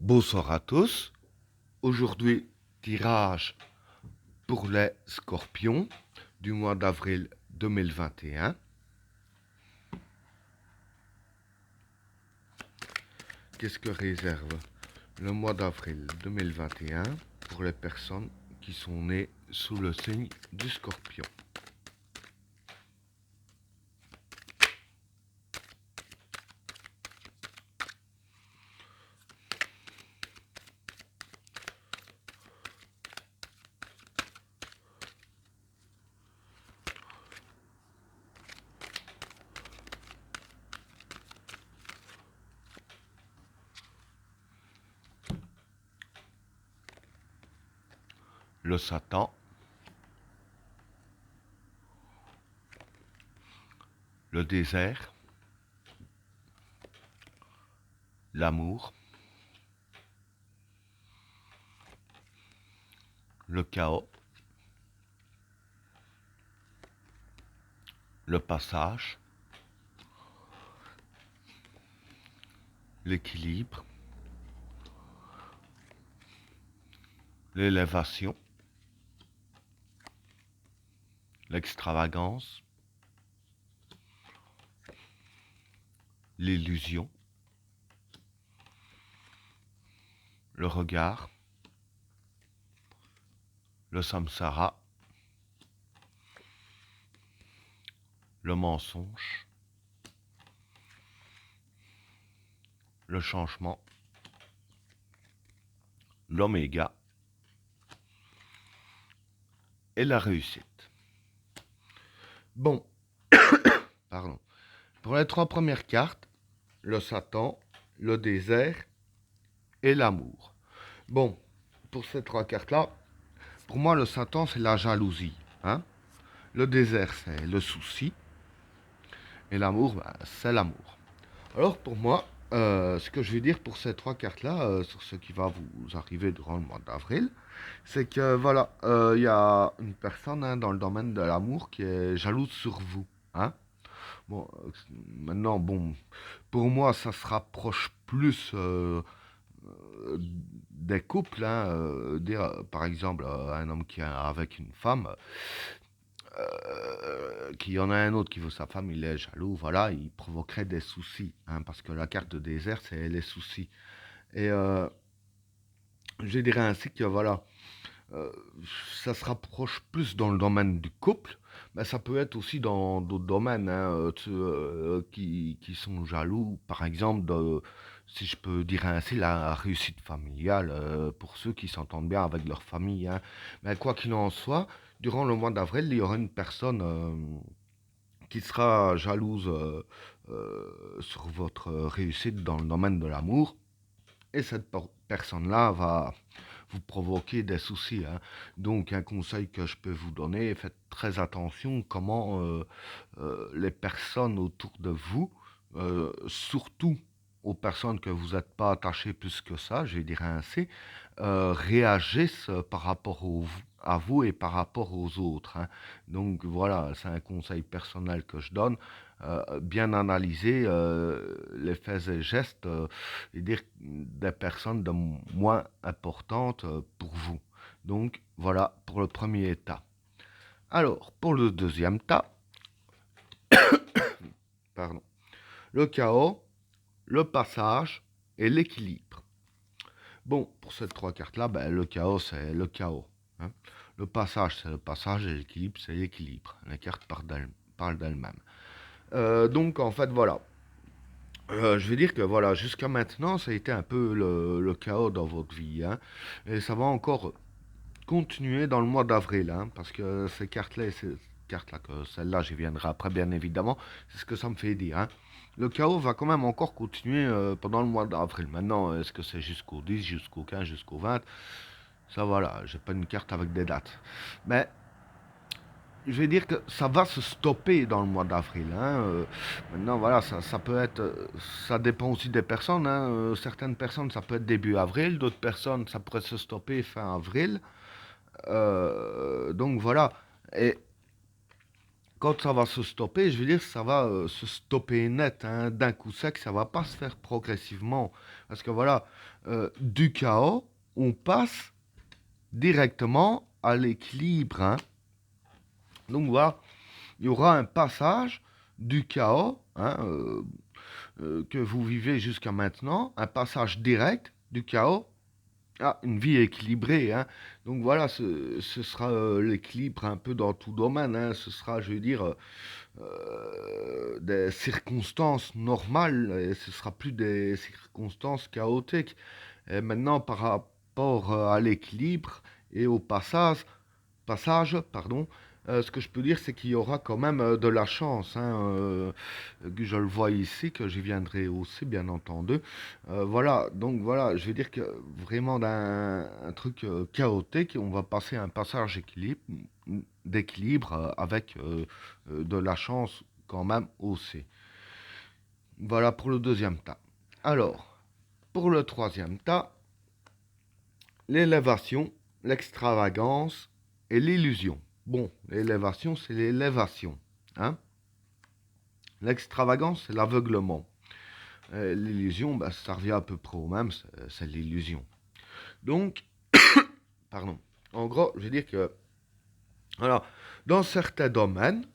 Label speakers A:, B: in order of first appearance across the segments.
A: Bonsoir à tous. Aujourd'hui, tirage pour les scorpions du mois d'avril 2021. Qu'est-ce que réserve le mois d'avril 2021 pour les personnes qui sont nées sous le signe du scorpion? Le Satan, le désert, l'amour, le chaos, le passage, l'équilibre, l'élévation, l'extravagance, l'illusion, le regard, le samsara, le mensonge, le changement, l'oméga et la réussite. Bon, pardon. Pour les trois premières cartes, le Satan, le désert et l'amour. Bon, pour ces trois cartes-là, pour moi, le Satan, c'est la jalousie. Hein. Le désert, c'est le souci. Et l'amour, bah, c'est l'amour. Alors, pour moi, ce que je vais dire pour ces trois cartes-là, sur ce qui va vous arriver durant le mois d'avril, c'est que, voilà, il y a une personne hein, dans le domaine de l'amour qui est jalouse sur vous. Hein. Bon, maintenant, bon, pour moi, ça se rapproche plus des couples. Hein, dire, par exemple, un homme qui est avec une femme, qu'il y en a un autre qui veut sa femme, il est jaloux, voilà, il provoquerait des soucis. Hein, parce que la carte de désert, c'est les soucis. Et je dirais ainsi que, voilà, euh, ça se rapproche plus dans le domaine du couple, mais ça peut être aussi dans d'autres domaines hein, qui sont jaloux, par exemple, si je peux dire ainsi, la réussite familiale pour ceux qui s'entendent bien avec leur famille. Hein. Mais quoi qu'il en soit, durant le mois d'avril, il y aura une personne qui sera jalouse sur votre réussite dans le domaine de l'amour, et cette personne-là va vous provoquer des soucis. Hein. Donc un conseil que je peux vous donner, faites très attention comment les personnes autour de vous, surtout aux personnes que vous n'êtes pas attachés plus que ça, je dirais ainsi, réagissent par rapport à vous et par rapport aux autres. Hein. Donc voilà, c'est un conseil personnel que je donne. Bien analyser les faits et gestes et dire des personnes de moins importantes pour vous. Donc voilà pour le premier état. Alors pour le deuxième tas, pardon, le chaos, le passage et l'équilibre. Bon, pour ces trois cartes-là, ben, le chaos, c'est le chaos. Hein. Le passage, c'est le passage et l'équilibre, c'est l'équilibre. Les cartes parlent d'elles-mêmes. Donc, en fait, voilà. Je vais dire que voilà, jusqu'à maintenant, ça a été un peu le chaos dans votre vie. Hein. Et ça va encore continuer dans le mois d'avril. Hein, parce que ces cartes-là, que celle-là, j'y viendrai après, bien évidemment, c'est ce que ça me fait dire. Hein. Le chaos va quand même encore continuer pendant le mois d'avril. Maintenant, est-ce que c'est jusqu'au 10, jusqu'au 15, jusqu'au 20? Ça, voilà, j'ai pas une carte avec des dates. Mais je vais dire que ça va se stopper dans le mois d'avril. Hein. Maintenant, voilà, ça peut être, ça dépend aussi des personnes. Hein. Certaines personnes, ça peut être début avril, d'autres personnes, ça pourrait se stopper fin avril. Donc voilà. Et quand ça va se stopper, je veux dire, ça va se stopper net, hein, d'un coup sec, ça va pas se faire progressivement. Parce que voilà, du chaos, on passe directement à l'équilibre, hein. Donc voilà, il y aura un passage du chaos, hein, que vous vivez jusqu'à maintenant, un passage direct du chaos à une vie équilibrée, hein. Donc voilà, ce sera l'équilibre un peu dans tout domaine, hein. Ce sera, je veux dire, des circonstances normales, et ce sera plus des circonstances chaotiques. Et maintenant, par rapport à l'équilibre et au passage, ce que je peux dire, c'est qu'il y aura quand même de la chance, hein, que je le vois ici, que j'y viendrai aussi, bien entendu. Voilà, donc voilà, je veux dire que vraiment d'un un truc chaotique, on va passer à un passage d'équilibre avec de la chance quand même aussi. Voilà pour le deuxième tas. Alors, pour le troisième tas, l'élévation, l'extravagance et l'illusion. Bon, l'élévation, c'est l'élévation, hein. L'extravagance, c'est l'aveuglement. L'illusion, bah, ça revient à peu près au même, c'est l'illusion. Donc, pardon. En gros, je veux dire que, voilà, dans certains domaines,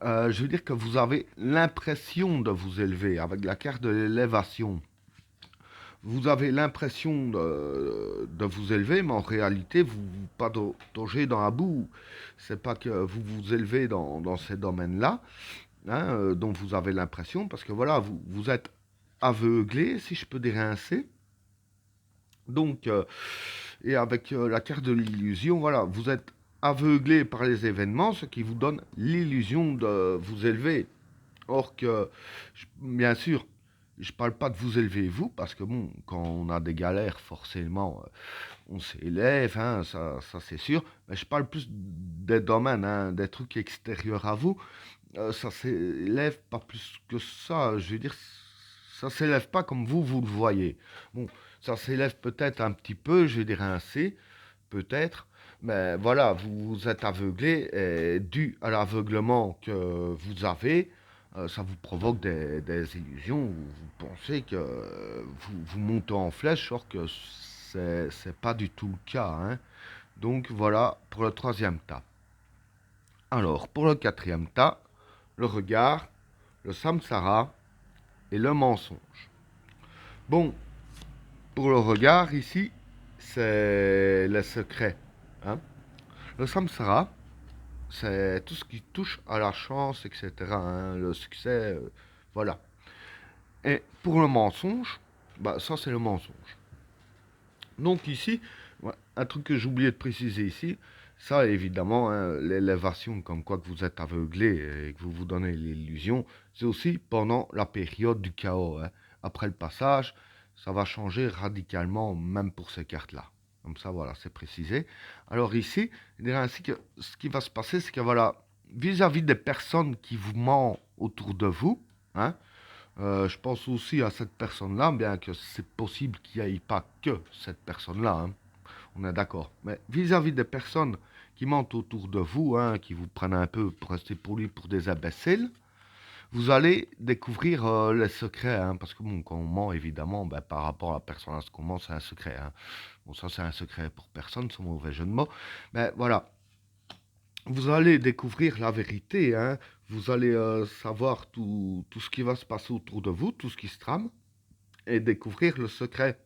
A: je veux dire que vous avez l'impression de vous élever avec la carte de l'élévation. Vous avez l'impression de vous élever, mais en réalité, vous vous pataugez dans la boue. C'est pas que vous vous élevez dans ces domaines-là, hein, dont vous avez l'impression, parce que voilà, vous êtes aveuglé, si je peux dire ainsi. Donc, et avec la carte de l'illusion, voilà, vous êtes aveuglé par les événements, ce qui vous donne l'illusion de vous élever. Or que, bien sûr, je parle pas de vous élever vous, parce que bon, quand on a des galères, forcément, on s'élève, hein, ça c'est sûr. Mais je parle plus des domaines, hein, des trucs extérieurs à vous. Ça s'élève pas plus que ça. Je veux dire, ça s'élève pas comme vous le voyez. Bon, ça s'élève peut-être un petit peu, je vais dire ainsi, peut-être. Mais voilà, vous êtes aveuglé et dû à l'aveuglement que vous avez, ça vous provoque des illusions. Vous pensez que vous montez en flèche, alors que c'est pas du tout le cas, hein. Donc voilà pour le troisième tas. Alors, pour le quatrième tas, le regard, le samsara et le mensonge. Bon, pour le regard, ici, c'est le secret, hein. Le samsara, c'est tout ce qui touche à la chance, etc., hein, le succès, voilà. Et pour le mensonge, bah ça c'est le mensonge. Donc ici, ouais, un truc que j'ai oublié de préciser ici, ça évidemment, hein, l'élévation comme quoi que vous êtes aveuglé et que vous vous donnez l'illusion, c'est aussi pendant la période du chaos, hein. Après le passage, ça va changer radicalement, même pour ces cartes-là. Comme ça, voilà, c'est précisé. Alors ici, il dirait ainsi que ce qui va se passer, c'est que voilà, vis-à-vis des personnes qui vous mentent autour de vous, hein, je pense aussi à cette personne-là, bien que c'est possible qu'il n'y ait pas que cette personne-là, hein. On est d'accord. Mais vis-à-vis des personnes qui mentent autour de vous, hein, qui vous prennent un peu, pour rester poli, pour des imbéciles, vous allez découvrir les secrets, hein, parce que bon, quand on ment, évidemment, ben, par rapport à la personne à ce qu'on ment, c'est un secret, hein. Bon, ça, c'est un secret pour personne, c'est mon mauvais jeu de mots. Mais voilà, vous allez découvrir la vérité, hein. Vous allez savoir tout ce qui va se passer autour de vous, tout ce qui se trame, et découvrir le secret.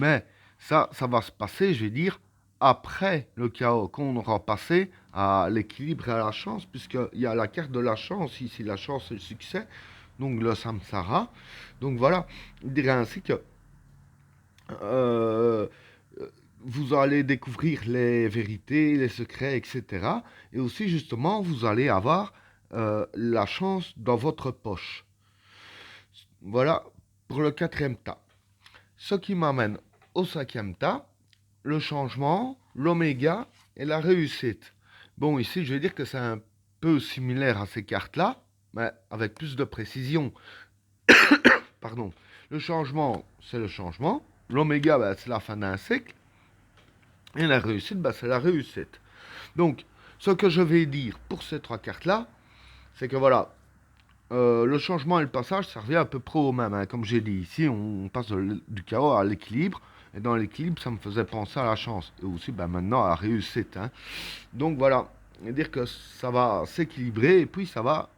A: Mais ça va se passer, je vais dire, après le chaos, quand on aura passé à l'équilibre et à la chance, puisqu'il y a la carte de la chance, ici la chance et le succès, donc le samsara. Donc voilà, il dirait ainsi que euh, vous allez découvrir les vérités, les secrets, etc. Et aussi, justement, vous allez avoir la chance dans votre poche. Voilà pour le quatrième tas. Ce qui m'amène au cinquième tas, le changement, l'oméga et la réussite. Bon, ici, je vais dire que c'est un peu similaire à ces cartes-là, mais avec plus de précision. Pardon. Le changement, c'est le changement. L'oméga, bah, c'est la fin d'un cycle. Et la réussite, bah, c'est la réussite. Donc, ce que je vais dire pour ces trois cartes-là, c'est que voilà, le changement et le passage, ça revient à peu près au même, hein. Comme j'ai dit ici, on passe du chaos à l'équilibre. Et dans l'équilibre, ça me faisait penser à la chance. Et aussi, ben, maintenant, à la réussite, hein. Donc voilà, dire que ça va s'équilibrer et puis ça va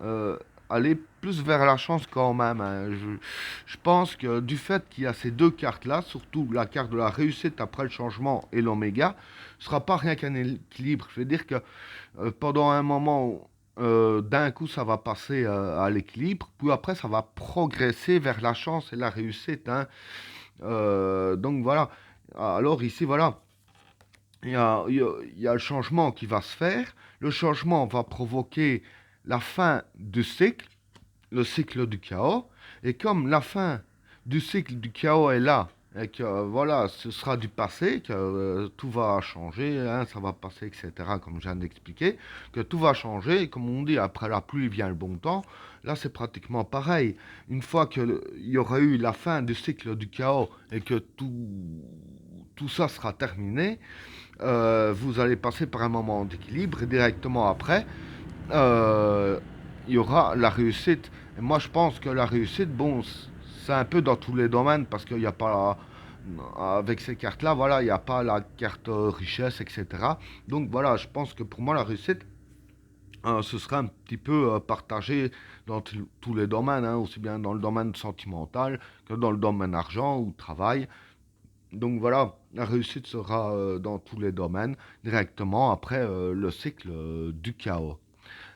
A: euh, aller plus vers la chance quand même, hein. Je pense que du fait qu'il y a ces deux cartes-là, surtout la carte de la réussite après le changement et l'oméga, ce sera pas rien qu'un équilibre. Je veux dire que pendant un moment, d'un coup, ça va passer à l'équilibre, puis après, ça va progresser vers la chance et la réussite, hein. Donc voilà. Alors ici, voilà. Il y a le changement qui va se faire. Le changement va provoquer la fin du cycle, le cycle du chaos. Et comme la fin du cycle du chaos est là, et que voilà, ce sera du passé, que tout va changer, hein, ça va passer, etc., comme je viens d'expliquer, que tout va changer, et comme on dit, après la pluie vient le bon temps, là c'est pratiquement pareil. Une fois qu'il y aura eu la fin du cycle du chaos et que tout ça sera terminé, vous allez passer par un moment d'équilibre et directement après, euh, il y aura la réussite. Et moi, je pense que la réussite, bon, c'est un peu dans tous les domaines parce qu'il n'y a pas, avec ces cartes-là, voilà, il n'y a pas la carte richesse, etc. Donc voilà, je pense que pour moi, la réussite, ce serait un petit peu partagé dans tous les domaines, hein, aussi bien dans le domaine sentimental que dans le domaine argent ou travail. Donc voilà, la réussite sera dans tous les domaines, directement après le cycle du chaos.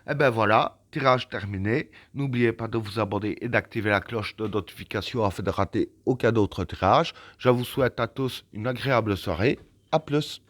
A: Et ben voilà, tirage terminé. N'oubliez pas de vous abonner et d'activer la cloche de notification afin de rater aucun autre tirage. Je vous souhaite à tous une agréable soirée. À plus.